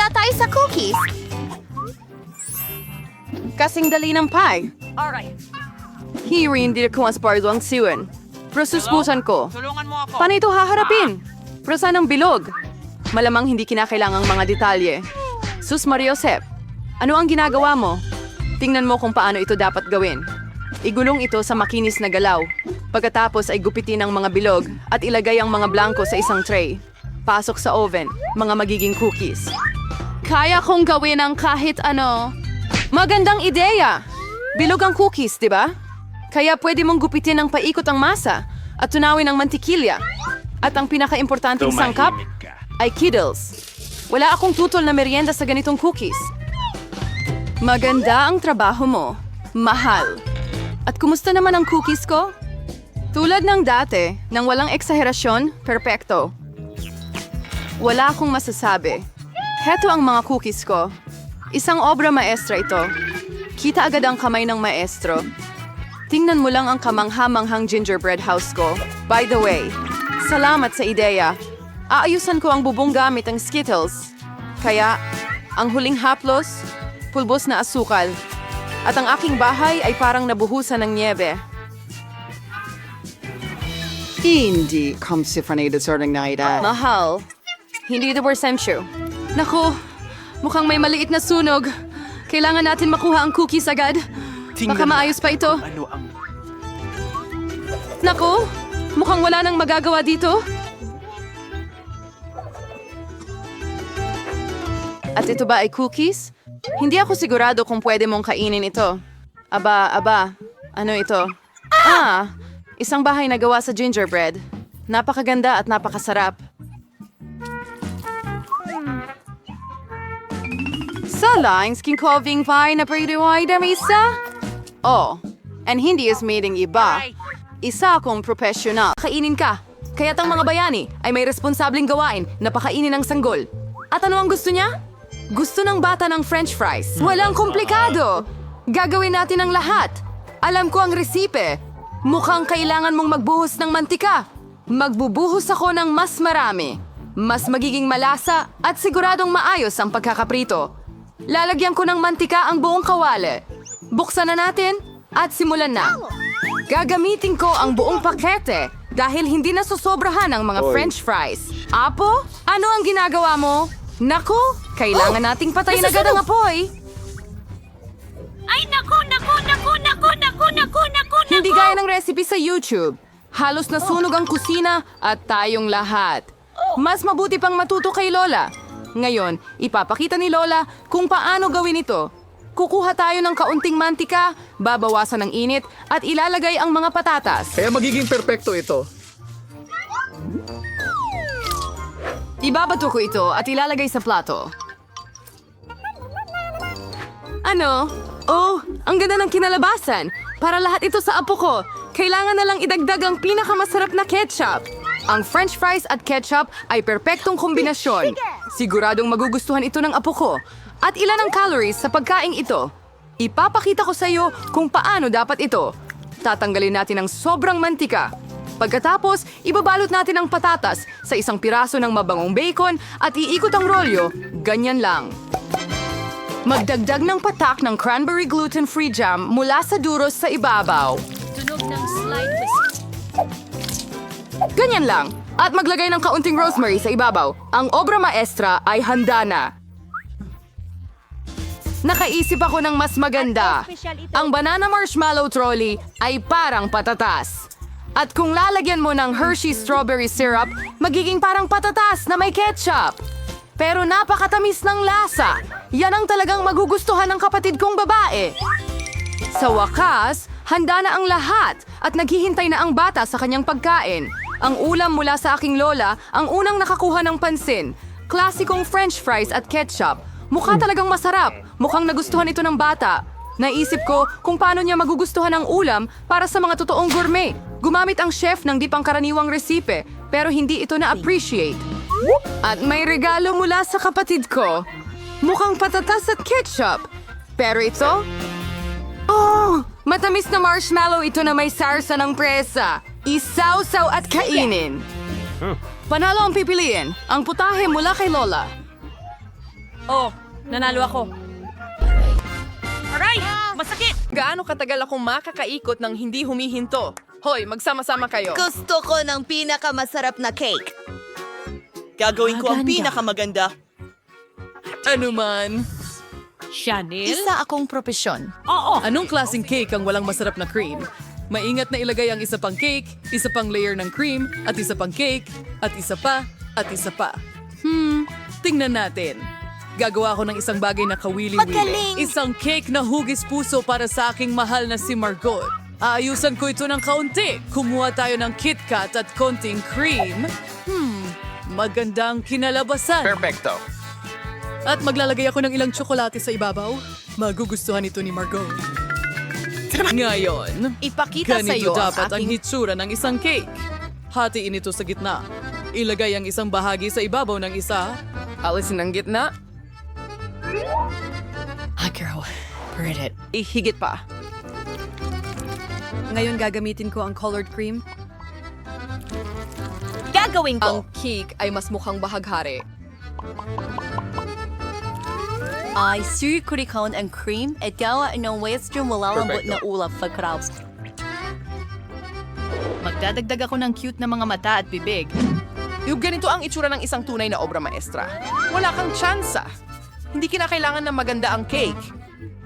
na tayo sa cookies. Kasing dali ng pie. Hindi ko mas pardo ang siwan. Pero suspusan ko. Tulungan mo ako. Paano ito haharapin? Pero saan ang bilog? Malamang hindi kinakailangang mga detalye. Sus Mariosep, ano ang ginagawa mo? Tingnan mo kung paano ito dapat gawin. Igulong ito sa makinis na galaw. Pagkatapos ay gupitin ang mga bilog at ilagay ang mga blanco sa isang tray. Pasok sa oven, mga magiging cookies. Kaya kong gawin ang kahit ano. Magandang ideya! Bilog ang cookies, di ba? Kaya pwede mong gupitin ng paikot ang masa at tunawin ang mantikilya. At ang pinaka-importanting sangkap ay Kiddles. Wala akong tutol na merienda sa ganitong cookies. Maganda ang trabaho mo. Mahal. At kumusta naman ang cookies ko? Tulad ng dati, nang walang eksaherasyon, perpekto. Wala akong masasabi. Heto ang mga cookies ko. Isang obra maestra ito. Kita agad ang kamay ng maestro. Tingnan mo lang ang kamangha-manghang gingerbread house ko. By the way, salamat sa ideya. Aayusan ko ang bubong gamit ang Skittles. Kaya, ang huling haplos, pulbos na asukal. At ang aking bahay ay parang nabuhusan ng niebe. Hindi kamsifranated sorting na ita. Mahal. Hindi ito persensyo. Naku, mukhang may maliit na sunog. Kailangan natin makuha ang cookies agad. Baka maayos pa ito. Ano ang... Naku, mukhang wala nang magagawa dito. At ito ba ay cookies? Hindi ako sigurado kung pwede mong kainin ito. Aba, ano ito? Isang bahay na gawa sa gingerbread. Napakaganda at napakasarap. Salains kinkoving pie na pwedeway damisa? Oh, and hindi is meeting iba. Isa akong professional. Kainin ka. Kaya't ang mga bayani ay may responsabling gawain na pakainin ng sanggol. At ano ang gusto niya? Gusto ng bata ng french fries. Walang komplikado. Gagawin natin ang lahat. Alam ko ang resipe. Mukhang kailangan mong magbuhos ng mantika. Magbubuhos ako ng mas marami. Mas magiging malasa at siguradong maayos ang pagkakaprito. Lalagyan ko ng mantika ang buong kawali. Buksan na natin at simulan na. Gagamitin ko ang buong pakete dahil hindi na susobrahan ang mga french fries. Apo, ano ang ginagawa mo? Naku, kailangan nating patayin agad ang apoy. Ay, naku! Hindi gaya ng recipe sa YouTube. Halos nasunog ang kusina at tayong lahat. Mas mabuti pang matuto kay Lola. Ngayon, ipapakita ni Lola kung paano gawin ito. Kukuha tayo ng kaunting mantika, babawasan ng init, at ilalagay ang mga patatas. Kaya magiging perpekto ito. Ibabato ko ito at ilalagay sa plato. Ano? Oh, ang ganda ng kinalabasan. Para lahat ito sa apo ko, kailangan na lang idagdag ang pinakamasarap na ketchup. Ang french fries at ketchup ay perpektong kombinasyon. Siguradong magugustuhan ito ng apo ko. At ilan ang calories sa pagkaing ito? Ipapakita ko sa iyo kung paano dapat ito. Tatanggalin natin ang sobrang mantika. Pagkatapos, ibabalot natin ang patatas sa isang piraso ng mabangong bacon at iikot ang rolyo. Ganyan lang. Magdagdag ng patak ng cranberry gluten-free jam mula sa duros sa ibabaw. Tunog ng slide biscuit. Ganyan lang. At maglagay ng kaunting rosemary sa ibabaw. Ang obra maestra ay handa na. Nakaisip ako ng mas maganda. Ang banana marshmallow trolley ay parang patatas. At kung lalagyan mo ng Hershey strawberry syrup, magiging parang patatas na may ketchup. Pero napakatamis ng lasa. Yan ang talagang magugustuhan ng kapatid kong babae. Sa wakas, handa na ang lahat at naghihintay na ang bata sa kanyang pagkain. Ang ulam mula sa aking lola ang unang nakakuha ng pansin. Klasikong french fries at ketchup. Mukha talagang masarap. Mukhang nagustuhan ito ng bata. Naisip ko kung paano niya magugustuhan ang ulam para sa mga totoong gourmet. Gumamit ang chef ng di pangkaraniwang resipe, pero hindi ito na-appreciate. At may regalo mula sa kapatid ko. Mukhang patatas at ketchup. Pero ito? Oh! Matamis na marshmallow ito na may sarsa ng presa. Isawsaw at kainin. Panalo ang pipiliin. Ang putahe mula kay Lola. Oh, nanalo ako. Aray! Masakit! Gaano katagal akong makakaikot ng hindi humihinto? Hoy, magsama-sama kayo. Gusto ko ng pinakamasarap na cake. Gagawin ko ang pinakamaganda. Ano man? Chanel? Isa akong propesyon. Oo! Anong klaseng cake ang walang masarap na cream? Maingat na ilagay ang isa pang cake, isa pang layer ng cream, at isa pang cake, at isa pa, at isa pa. Tingnan natin. Gagawa ko ng isang bagay na kawili-wili. Magaling! Isang cake na hugis puso para sa aking mahal na si Margot. Aayusan ko ito ng kaunti. Kumuha tayo ng KitKat at konting cream. Magandang kinalabasan. Perfecto. At maglalagay ako ng ilang tsokolate sa ibabaw. Magugustuhan ito ni Margot. Ngayon, Ipakita sa ganito iyo dapat ang aking... hitsura ng isang cake. Hatiin ito sa gitna. Ilagay ang isang bahagi sa ibabaw ng isa. Alisin ang gitna. Ihigit pa. Ngayon gagamitin ko ang colored cream. Gagawin Ang ko. cake ay mas mukhang bahaghari. Ay, sirkurikon ang cream at gawa ng western malalambot na ulap pagkraus. Magdadagdag ako ng cute na mga mata at bibig. Yung ganito ang itsura ng isang tunay na obra maestra. Wala kang tsansa. Hindi kinakailangan na maganda ang cake.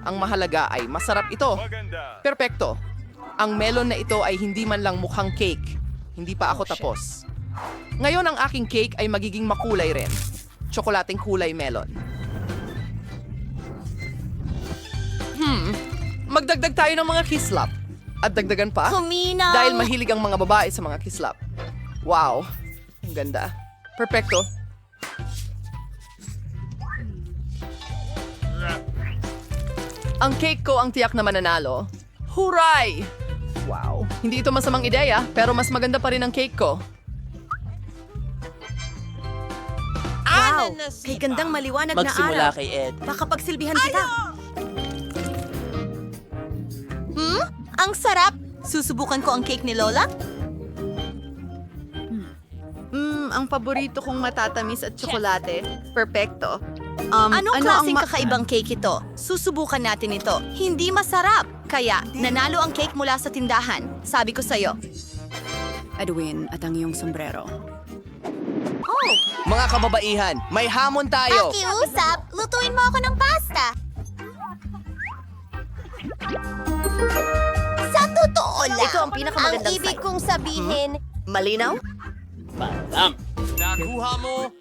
Ang mahalaga ay masarap ito. Perpekto. Ang melon na ito ay hindi man lang mukhang cake. Hindi pa ako tapos. Ngayon ang aking cake ay magiging makulay rin. Tsokolating kulay melon. Magdagdag tayo ng mga kislap. At dagdagan pa. Kuminaw! Dahil mahilig ang mga babae sa mga kislap. Wow. Ang ganda. Perfecto. Ang cake ko ang tiyak na mananalo. Huray! Wow. Hindi ito masamang ideya, pero mas maganda pa rin ang cake ko. Wow! Kay gandang maliwanag na Magsimula araw. kay Ed. Baka pagsilbihan kita. Ang sarap! Susubukan ko ang cake ni Lola? Ang paborito kong matatamis at tsokolate. Perfecto. Anong klaseng ang kakaibang cake ito? Susubukan natin ito. Hindi masarap. Kaya, nanalo ang cake mula sa tindahan. Sabi ko sa'yo. Edwin at ang iyong sombrero. Mga kababaihan, may hamon tayo. Pakiusap, lutuin mo ako ng pasta. Sa totoo lang, Ito ang pinakamagandang ang ibig kong sabihin, malinaw? Nakuha mo.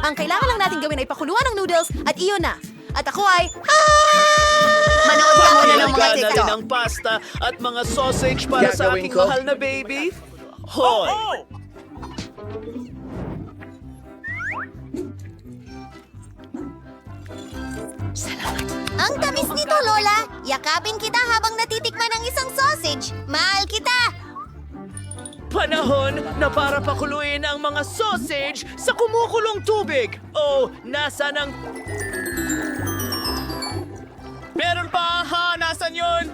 Ang kailangan lang natin gawin ay pakuluan ng noodles at iyon na. At ako ay... Manood ka muna ng mga Ilagay na TikTok. rin ang pasta at mga sausage para sa Gagawin aking ko. mahal na baby. Hoy! Ang tamis nito, Lola. Yakapin kita habang natitikman ng isang sausage. Mahal kita. Panahon na para pakuluin ang mga sausage sa kumukulong tubig. Oh, nasa ng... Meron pa, ha? Nasaan yun?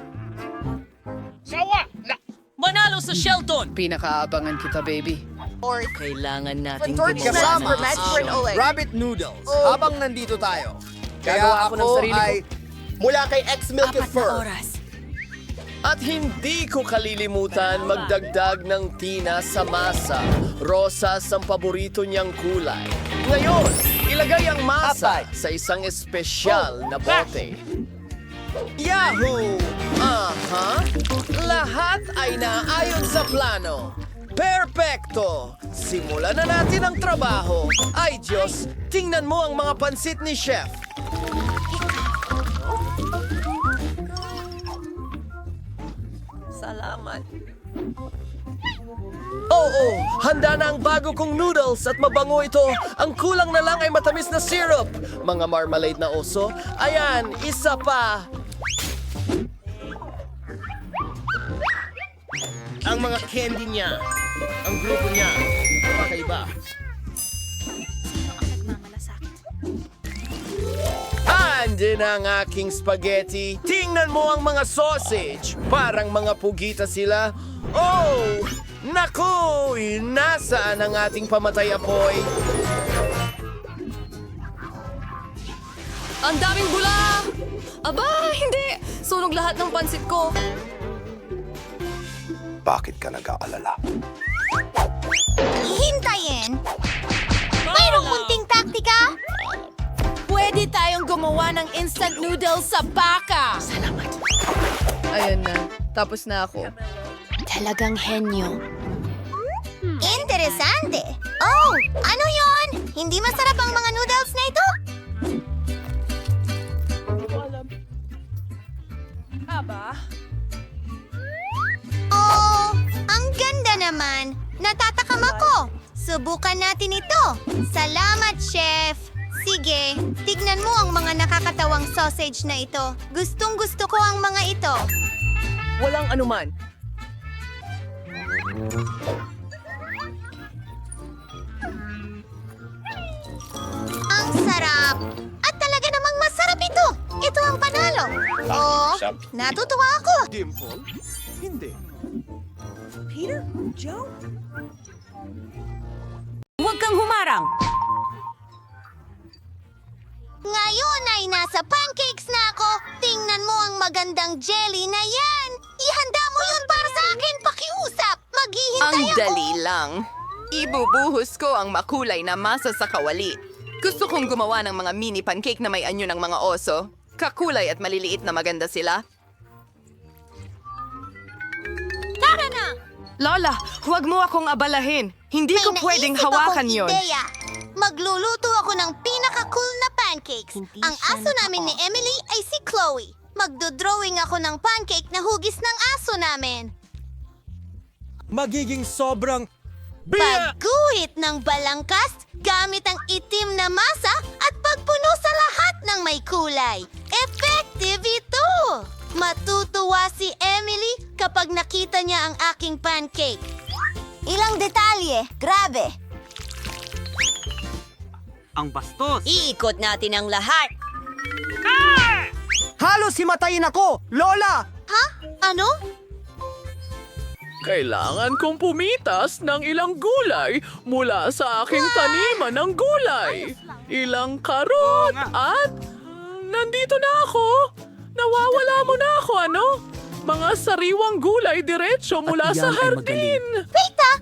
Manalo sa Shelton! Pinakaabangan kita, baby. Kailangan nating Kasama gumawa ng rabbit noodles habang nandito tayo. Kaya Gagawa ako ng sarili ko. ay mula kay X-Milk and Fur. At hindi ko kalilimutan magdagdag ng tina sa masa. Rosas ang paborito niyang kulay. Ngayon, ilagay ang masa sa isang espesyal na bote. Yahoo! Aha! Lahat ay naayon sa plano. Perpekto! Simulan na natin ang trabaho. Ay Diyos, tingnan mo ang mga pansit ni Chef. Salamat. Oo, handa na ang bago kong noodles at mabango ito. Ang kulang na lang ay matamis na syrup. Mga marmalade na oso. Ayan, isa pa. Ang mga candy niya. Ang grupo niya. Kakaiba. Andyan ang aking spaghetti. Tingnan mo ang mga sausage. Parang mga pugita sila. Oh! Naku! Nasaan ang ating pamatay apoy? Ang daming bula! Aba, hindi! Sunog lahat ng pansit ko. Bakit ka nag-aalala? Hintayin! Mayroong munting taktika? Pwede tayong gumawa ng instant noodles sa baka! Ayun na. Tapos na ako. Talagang henyo. Interesante! Oh, ano yon? Hindi masarap ang mga noodles na ito? Oh, ang ganda naman. Natatakam ako. Subukan natin ito. Salamat, Chef. Sige, tignan mo ang mga nakakatawang sausage na ito. Gustong-gusto ko ang mga ito. Walang anuman. Ang sarap! At talaga namang masarap ito! Ito ang panalo! Oh, natutuwa ako! Dimple? Hindi. Huwag kang humarang! Ngayon ay nasa pancakes na ako! Tingnan mo ang magandang jelly na yan! Ihanda mo yun para sa akin, pakiusap! Maghihintay Ang ako! dali lang. Ibubuhos ko ang makulay na masa sa kawali. Gusto kong gumawa ng mga mini pancake na may anyo ng mga oso. Kakulay at maliliit na maganda sila. Tara na! Lola, huwag mo akong abalahin. Hindi ko May pwedeng naisip hawakan akong yon. ideya. Magluluto ako ng pinaka-cool na pancakes. Ang aso namin ni Emily ay si Chloe. Magdodrawing ako ng pancake na hugis ng aso namin. Magiging sobrang... Pagguhit ng balangkas gamit ang itim na masa at pagpuno sa lahat ng may kulay. Effective ito! Matutuwa si Emily kapag nakita niya ang aking pancake. Ilang detalye, grabe! Ang bastos! Iikot natin ang lahat! Halos himatayin ako! Lola! Ha? Ano? Kailangan kong pumitas ng ilang gulay mula sa aking taniman ng gulay. Ilang karot at... nandito na ako. Nawawala mo na ako, ano? Mga sariwang gulay diretso mula sa hardin. Wait ah!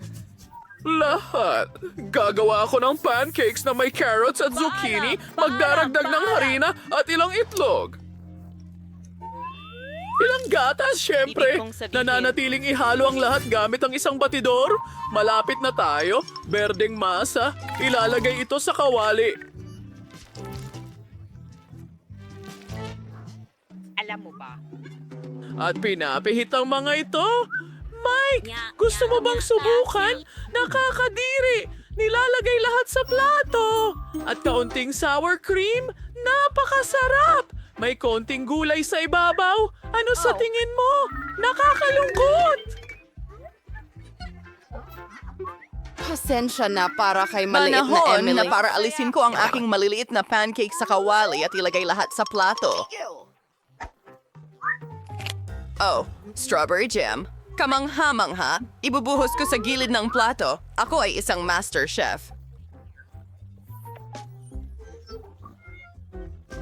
Lahat. Gagawa ako ng pancakes na may carrots at zucchini, magdaragdag ng harina at ilang itlog. Ilang gatas, syempre. Ibig kong sabihin. Nananatiling ihalo ang lahat gamit ang isang batidor. Malapit na tayo. Berdeng masa. Ilalagay ito sa kawali. Alam mo ba? At pinapihit ang mga ito. Mike, gusto mo bang subukan? Nakakadiri. Nilalagay lahat sa plato. At kaunting sour cream. Napakasarap. May konting gulay sa ibabaw. Ano sa tingin mo? Nakakalungkot! Pasensya na para kay maliit na Emily. Na para alisin ko ang aking maliliit na pancake sa kawali at ilagay lahat sa plato. Oh, strawberry jam. Kamangha-mangha. Ibubuhos ko sa gilid ng plato. Ako ay isang master chef.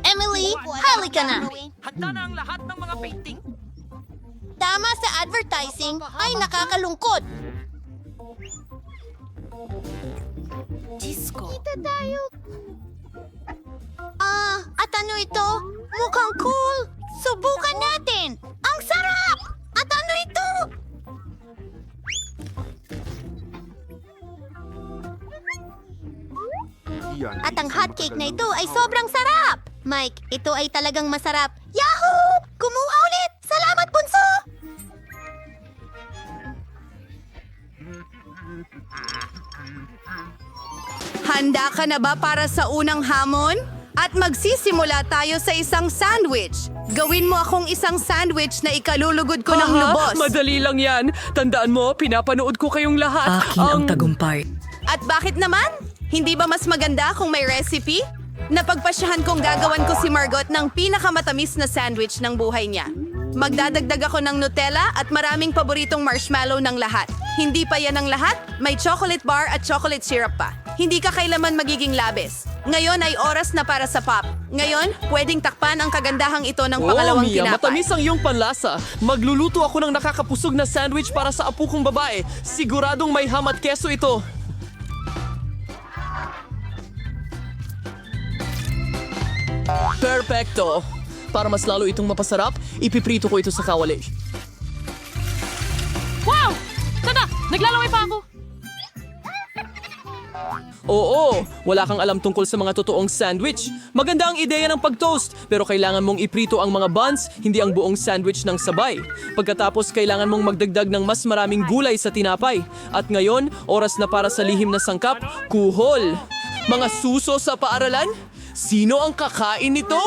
Emily, halika na! Handa na ang lahat ng mga painting. Tama sa advertising ay nakakalungkot. Disco. Kita tayo. At ano ito? Mukhang cool. Subukan natin. Ang sarap! At ano ito? At ang hotcake na ito ay sobrang sarap. Mike, ito ay talagang masarap. Yahoo! Kumuha ulit! Salamat, bunso! Handa ka na ba para sa unang hamon? At magsisimula tayo sa isang sandwich. Gawin mo akong isang sandwich na ikalulugod ko ng lubos. Madali lang yan. Tandaan mo, pinapanood ko kayong lahat. Akin ang tagumpay. At bakit naman? Hindi ba mas maganda kung may recipe? Napagpasyahan kong gagawan ko si Margot ng pinakamatamis na sandwich ng buhay niya. Magdadagdag ako ng Nutella at maraming paboritong marshmallow ng lahat. Hindi pa yan ang lahat, may chocolate bar at chocolate syrup pa. Hindi ka kailaman magiging labis. Ngayon ay oras na para sa pop. Ngayon, pwedeng takpan ang kagandahang ito ng pangalawang Mia, tinapay. matamis ang iyong panlasa. Magluluto ako ng nakakapusog na sandwich para sa apo kong babae. Siguradong may ham at keso ito. Perfecto. Para mas lalo itong mapasarap, ipiprito ko ito sa kawali. Wow! Tada! Naglalaway pa ako! Oo, wala kang alam tungkol sa mga totoong sandwich. Maganda ang ideya ng pag-toast, pero kailangan mong iprito ang mga buns, hindi ang buong sandwich ng sabay. Pagkatapos, kailangan mong magdagdag ng mas maraming gulay sa tinapay. At ngayon, oras na para sa lihim na sangkap, kuhol. Mga suso sa paaralan? Sino ang kakain nito?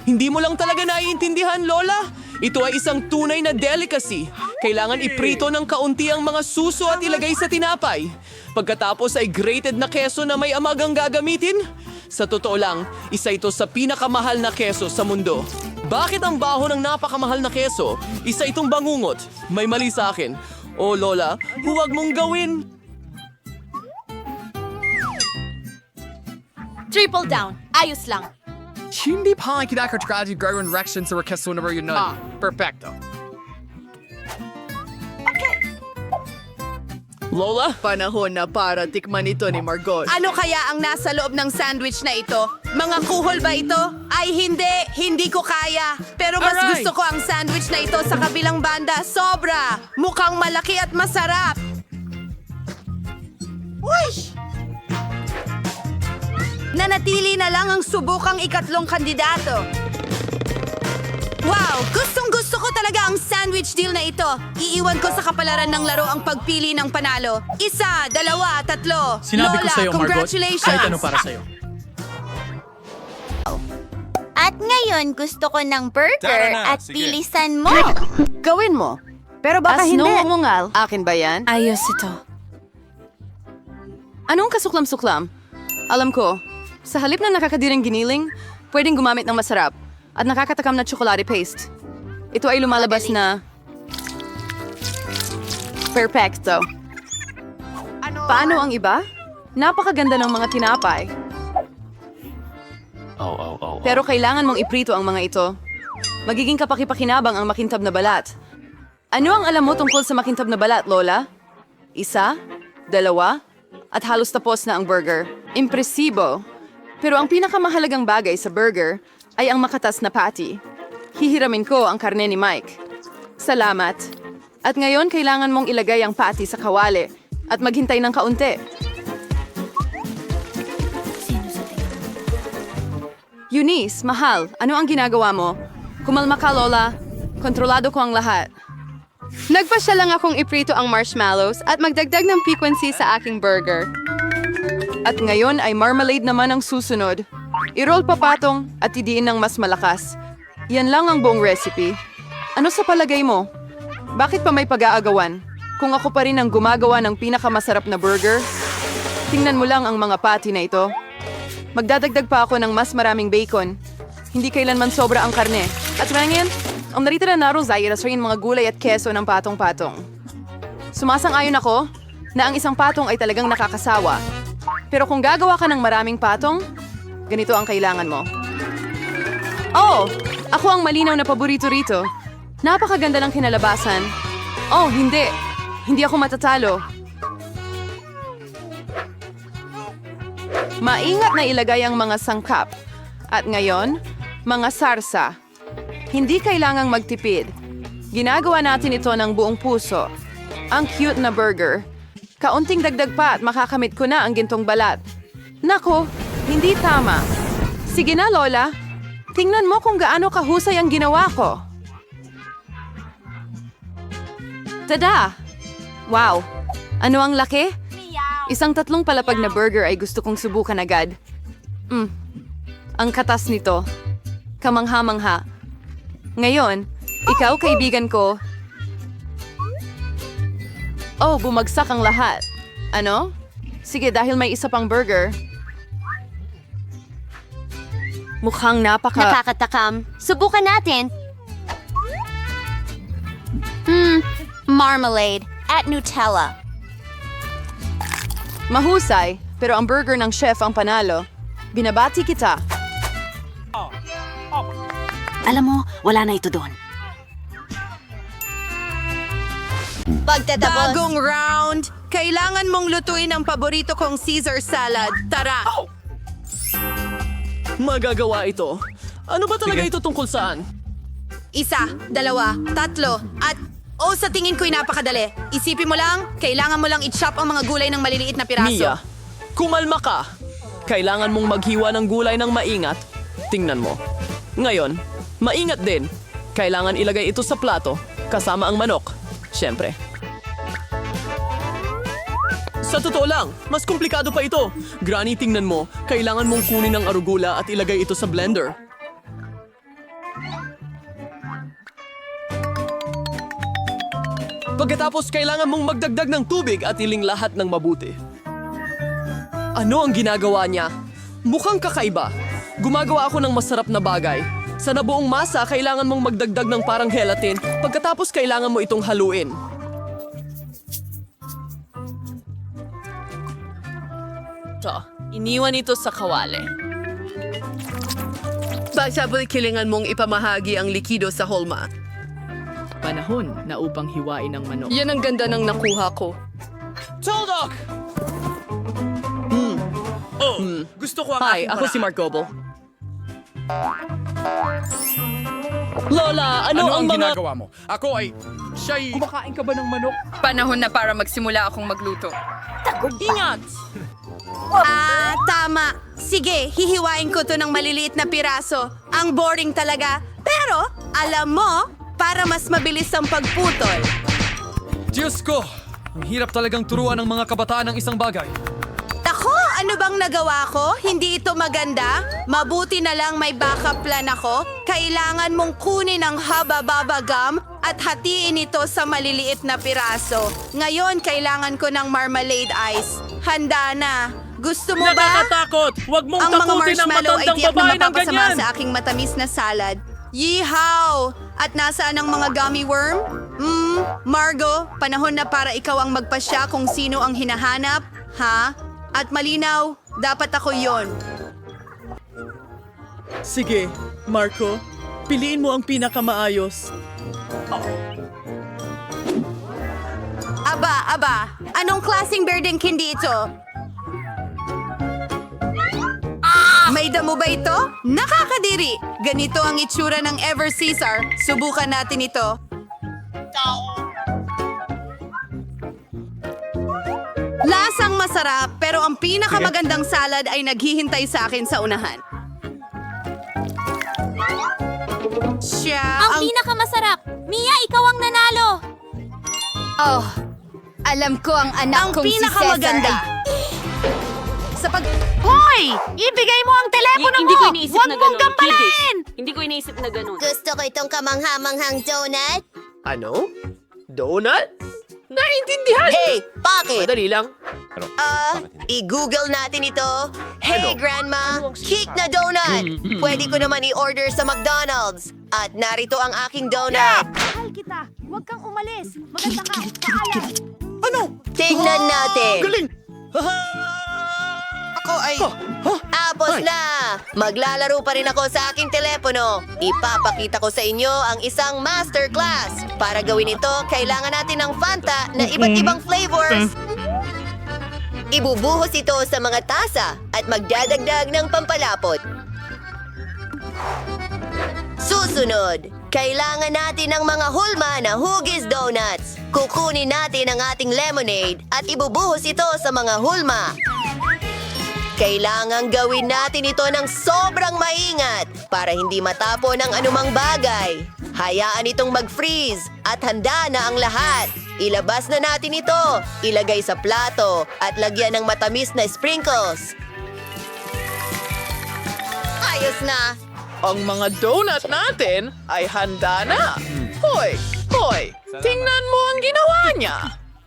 Hindi mo lang talaga naiintindihan, Lola? Ito ay isang tunay na delicacy. Kailangan iprito ng kaunti ang mga suso at ilagay sa tinapay. Pagkatapos ay grated na keso na may amagang gagamitin. Sa totoo lang, isa ito sa pinakamahal na keso sa mundo. Bakit ang baho ng napakamahal na keso? Isa itong bangungot. May mali sa akin. Oh, Lola, huwag mong gawin. Triple down. Ayos lang. Hindi pa ang kinakatradi gawin reaction sa request na yun nun. Perfecto. Lola? Panahon na para tikman ito ni Margot. Ano kaya ang nasa loob ng sandwich na ito? Mga kuhol ba ito? Ay hindi ko kaya. Pero mas Aray! gusto ko ang sandwich na ito sa kabilang banda. Sobra! Mukhang malaki at masarap. Wish! Nanatili na lang ang subukang ikatlong kandidato. Wow! Gustong-gusto ko talaga ang sandwich deal na ito. Iiwan ko sa kapalaran ng laro ang pagpili ng panalo. 1, 2, 3. Sinabi ko Lola, sa'yo, Margot, congratulations! kahit ano para sa'yo. At ngayon, gusto ko ng burger at bilisan mo. Gawin mo. Pero baka hindi. Umungal. Akin ba yan? Ayos ito. Anong kasuklam-suklam? Alam ko, sa halip na nakakadiring giniling, pwedeng gumamit ng masarap at nakakatakam na tsokolate paste. Ito ay lumalabas na perfecto. Paano ang iba? Napakaganda ng mga tinapay. Pero kailangan mong iprito ang mga ito. Magiging kapaki-pakinabang ang makintab na balat. Ano ang alam mo tungkol sa makintab na balat, Lola? 1, 2, at halos tapos na ang burger. Impresibo. Pero ang pinakamahalagang bagay sa burger ay ang makatas na patty. Hihiramin ko ang karne ni Mike. Salamat. At ngayon, kailangan mong ilagay ang patty sa kawali at maghintay ng kaunti. Eunice, mahal, ano ang ginagawa mo? Kumalma ka, Lola. Kontrolado ko ang lahat. Nagpasya lang akong iprito ang marshmallows at magdagdag ng piquancy sa aking burger. At ngayon ay marmalade naman ang susunod. I-roll papatong at idiin ng mas malakas. Yan lang ang buong recipe. Ano sa palagay mo? Bakit pa may pag-aagawan? Kung ako pa rin ang gumagawa ng pinakamasarap na burger, tingnan mo lang ang mga patty na ito. Magdadagdag pa ako ng mas maraming bacon. Hindi kailanman sobra ang karne. At ngayon, ang naritira na rozay ay mga gulay at keso ng patong-patong. Sumasang-ayon ako na ang isang patong ay talagang nakakasawa. Pero kung gagawa ka ng maraming patong, ganito ang kailangan mo. Oh, ako ang malinaw na paborito rito. Napakaganda ng kinalabasan. Oh, hindi. Hindi ako matatalo. Maingat na ilagay ang mga sangkap. At ngayon, mga sarsa. Hindi kailangang magtipid. Ginagawa natin ito ng buong puso. Ang cute na burger. Kaunting dagdag pa at makakamit ko na ang gintong balat. Nako, hindi tama. Sige na, Lola. Tingnan mo kung gaano kahusay ang ginawa ko. Tada! Wow! Ano ang laki? Isang 3 palapag na burger ay gusto kong subukan agad. Ang katas nito. Kamangha-mangha. Ngayon, ikaw, kaibigan ko. Oh, bumagsak ang lahat. Ano? Sige, dahil may isa pang burger. Mukhang Nakakatakam. Subukan natin. Marmalade at Nutella. Mahusay, pero ang burger ng chef ang panalo. Binabati kita. Alam mo, wala na ito doon. Pagtatapos, Bagong round! Kailangan mong lutuin ang paborito kong Caesar salad. Tara! Magagawa ito. Ano ba talaga ito tungkol saan? 1, 2, 3, at sa tingin ko'y napakadali. Isipin mo lang, kailangan mo lang i-chop ang mga gulay ng maliliit na piraso. Mia, kumalma ka. Kailangan mong maghiwa ng gulay ng maingat. Tingnan mo. Ngayon, maingat din. Kailangan ilagay ito sa plato, kasama ang manok. Siyempre. Sa totoo lang, mas komplikado pa ito. Granny, tingnan mo. Kailangan mong kunin ang arugula at ilagay ito sa blender. Pagkatapos, kailangan mong magdagdag ng tubig at iling lahat ng mabuti. Ano ang ginagawa niya? Mukhang kakaiba. Gumagawa ako ng masarap na bagay. Sa nabuong masa, kailangan mong magdagdag ng parang gelatin. Pagkatapos, kailangan mo itong haluin. Iniwan ito sa kawali. Sabay kilingan mong ipamahagi ang likido sa holma. Panahon na upang hiwain ang manok. Yan ang ganda ng nakuha ko. Toldok! Gusto ko ang Hi, ako si Mark Goebel. Lola, ano ang mga... ginagawa mo? Ako ay... Siya'y... Kumakain ka ba ng manok? Panahon na para magsimula akong magluto. Ingat! Tama. Sige, hihiwain ko to ng maliliit na piraso. Ang boring talaga. Pero, alam mo, para mas mabilis ang pagputol. Diyos ko! Ang hirap talagang turuan ng mga kabataan ng isang bagay. Ako, ano bang nagawa ko? Hindi ito maganda? Mabuti na lang may backup plan ako. Kailangan mong kunin ang haba-baba gum at hatiin ito sa maliliit na piraso. Ngayon, kailangan ko ng marmalade ice. Handa na. Gusto mo ba? Nakakatakot! Huwag mong Ang mga takutin ang marshmallow ay matandang tiyak na babae ng mapapasama ganyan! sa aking matamis na salad. Yeehaw! At nasaan ang mga gummy worm? Margo, panahon na para ikaw ang magpasya kung sino ang hinahanap, ha? At malinaw, dapat ako yon. Sige, Marco. Piliin mo ang pinakamaayos. Aba, anong klaseng berdeng candy ito? May damo ba ito? Nakakadiri! Ganito ang itsura ng Ever Caesar. Subukan natin ito. Lasang masarap, pero ang pinakamagandang salad ay naghihintay sa akin sa unahan. Siya Ang pinakamasarap! Mia, ikaw ang nanalo! Oh, alam ko ang anak ang kong si Cesar pinakamaganda. ay... Sa pag... Hoy! Ibigay mo ang telepono Hindi mo! ko iniisip Huwag na mong ganun. gampalain! Hindi ko iniisip na ganun. gusto ko itong kamangha-manghang donut. Ano? Donut? Naintindihan! Hey, bakit? Madali lang. I-google natin ito. Hey, Grandma! Cake na donut! Pwede ko naman i-order sa McDonald's. At narito ang aking donut. Mahal kita! Huwag kang umalis! Maganda ka! Paalam! Tingnan natin. Galing! Ako ay... Tapos na! Maglalaro pa rin ako sa aking telepono. Ipapakita ko sa inyo ang isang masterclass. Para gawin ito, kailangan natin ng Fanta na iba't ibang flavors. Ibubuhos ito sa mga tasa at magdadagdag ng pampalapot. Susunod, kailangan natin ng mga hulma na hugis donuts. Kukunin natin ang ating lemonade at ibubuhos ito sa mga hulma. Kailangan gawin natin ito ng sobrang maingat para hindi matapon ang anumang bagay. Hayaan itong mag-freeze at handa na ang lahat. Ilabas na natin ito, ilagay sa plato at lagyan ng matamis na sprinkles. Ayos na! Ang mga donut natin ay handa na. Hoy! Tingnan mo ang ginawa niya.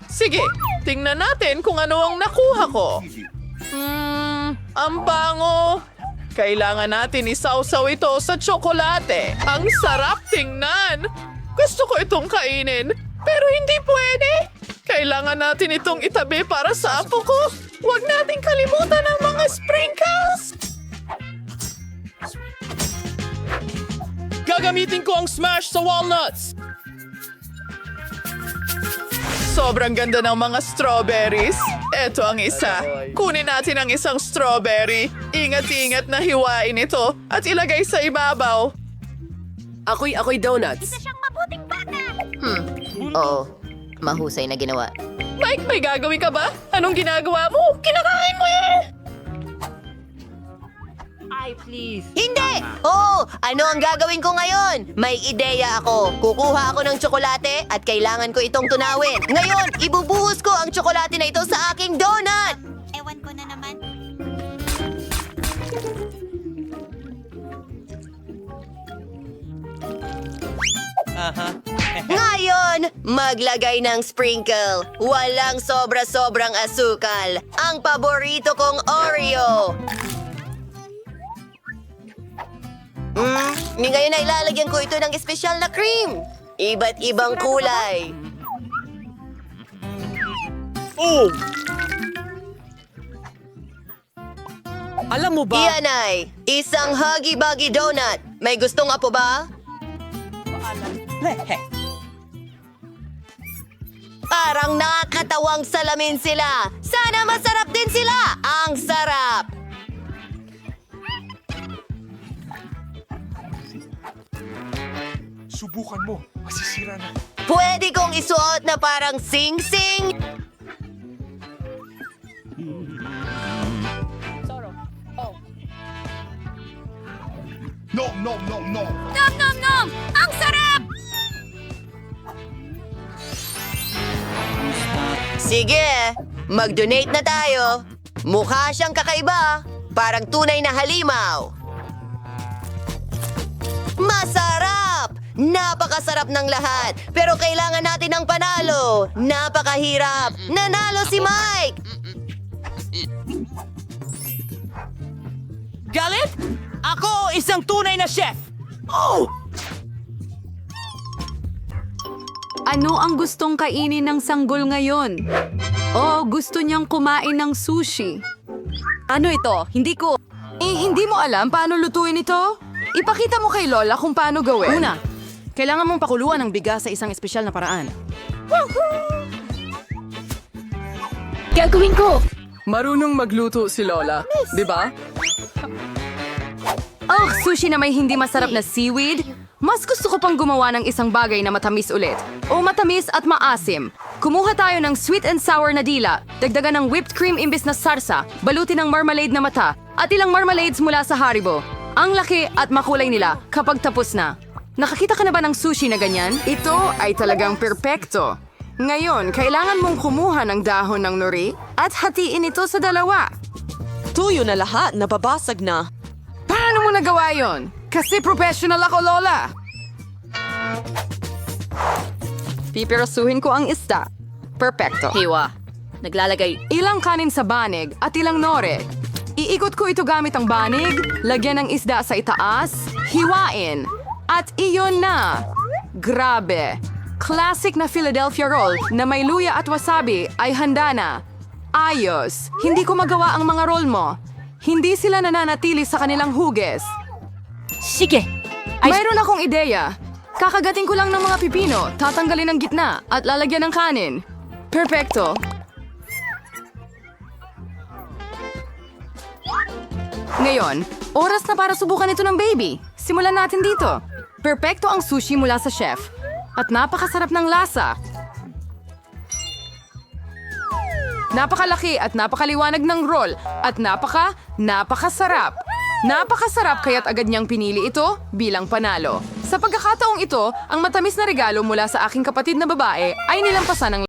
Sige, tingnan natin kung ano ang nakuha ko. Ang bango. Kailangan natin isawsaw ito sa tsokolate. Ang sarap tingnan. Gusto ko itong kainin, pero hindi pwede. Kailangan natin itong itabi para sa apo ko. Huwag nating kalimutan ang mga sprinkles. Gagamitin ko ang smash sa walnuts! Sobrang ganda ng mga strawberries. Ito ang isa. Kunin natin ang isang strawberry. Ingat-ingat na hiwain ito at ilagay sa ibabaw. Ako'y donuts. Oo, mahusay na ginawa. Mike, may gagawin ka ba? Anong ginagawa mo? Kinakain mo yan! Hindi! Oo! Ano ang gagawin ko ngayon? May ideya ako. Kukuha ako ng tsokolate at kailangan ko itong tunawin. Ngayon, ibubuhos ko ang tsokolate na ito sa aking donut! Ewan ko na naman. Ngayon, maglagay ng sprinkle. Walang sobra-sobrang asukal. Ang paborito kong Oreo. Ngayon ay lalagyan ko ito ng espesyal na cream. Iba't ibang kulay. Alam mo ba? Iyan ay isang Huggy Buggy Donut. May gustong apo ba? Parang nakakatawang salamin sila. Sana masarap din sila. Ang sarap. Subukan mo. Masisira na. Pwede kong isuot na parang sing-sing. No, no, no, no. Nom, nom, nom! Ang sarap! Sige, mag-donate na tayo. Mukha siyang kakaiba. Parang tunay na halimaw. Masarap! Napakasarap ng lahat. Pero kailangan natin ng panalo. Napakahirap. Nanalo si Mike! Galit? Ako, isang tunay na chef! Oh! Ano ang gustong kainin ng sanggol ngayon? Oh, gusto niyang kumain ng sushi. Ano ito? Hindi ko. Hindi mo alam paano lutuin ito? Ipakita mo kay Lola kung paano gawin. Una, kailangan mong pakuluan ang bigas sa isang espesyal na paraan. Gagawin ko! Marunong magluto si Lola, di ba? Oh, sushi na may hindi masarap na seaweed? Mas gusto ko pang gumawa ng isang bagay na matamis ulit. O matamis at maasim. Kumuha tayo ng sweet and sour na dila, dagdagan ng whipped cream imbis na sarsa, balutin ng marmalade na mata, at ilang marmalades mula sa Haribo. Ang laki at makulay nila kapag tapos na. Nakakita ka na ba ng sushi na ganyan? Ito ay talagang perpekto. Ngayon, kailangan mong kumuha ng dahon ng nori at hatiin ito sa dalawa. Tuyo na lahat, nababasag na. Paano mo nagawa yon? Kasi professional ako, Lola! Pipirasuhin ko ang isda. Perfecto. Hiwa. Naglalagay. Ilang kanin sa banig at ilang nore. Iikot ko ito gamit ang banig, lagyan ng isda sa itaas, hiwain, at iyon na. Grabe! Classic na Philadelphia roll na may luya at wasabi ay handa na. Ayos! Hindi ko magawa ang mga roll mo. Hindi sila nananatili sa kanilang huges. Sige. Mayroon akong ideya. Kakagating ko lang ng mga pipino, tatanggalin ang gitna, at lalagyan ng kanin. Perfecto. Ngayon, oras na para subukan ito ng baby. Simulan natin dito. Perfecto ang sushi mula sa chef. At napakasarap ng lasa. Napakalaki at napakaliwanag ng roll at napakasarap. Napakasarap kaya't agad niyang pinili ito bilang panalo. Sa pagkakataong ito, ang matamis na regalo mula sa aking kapatid na babae ay nilampasan ng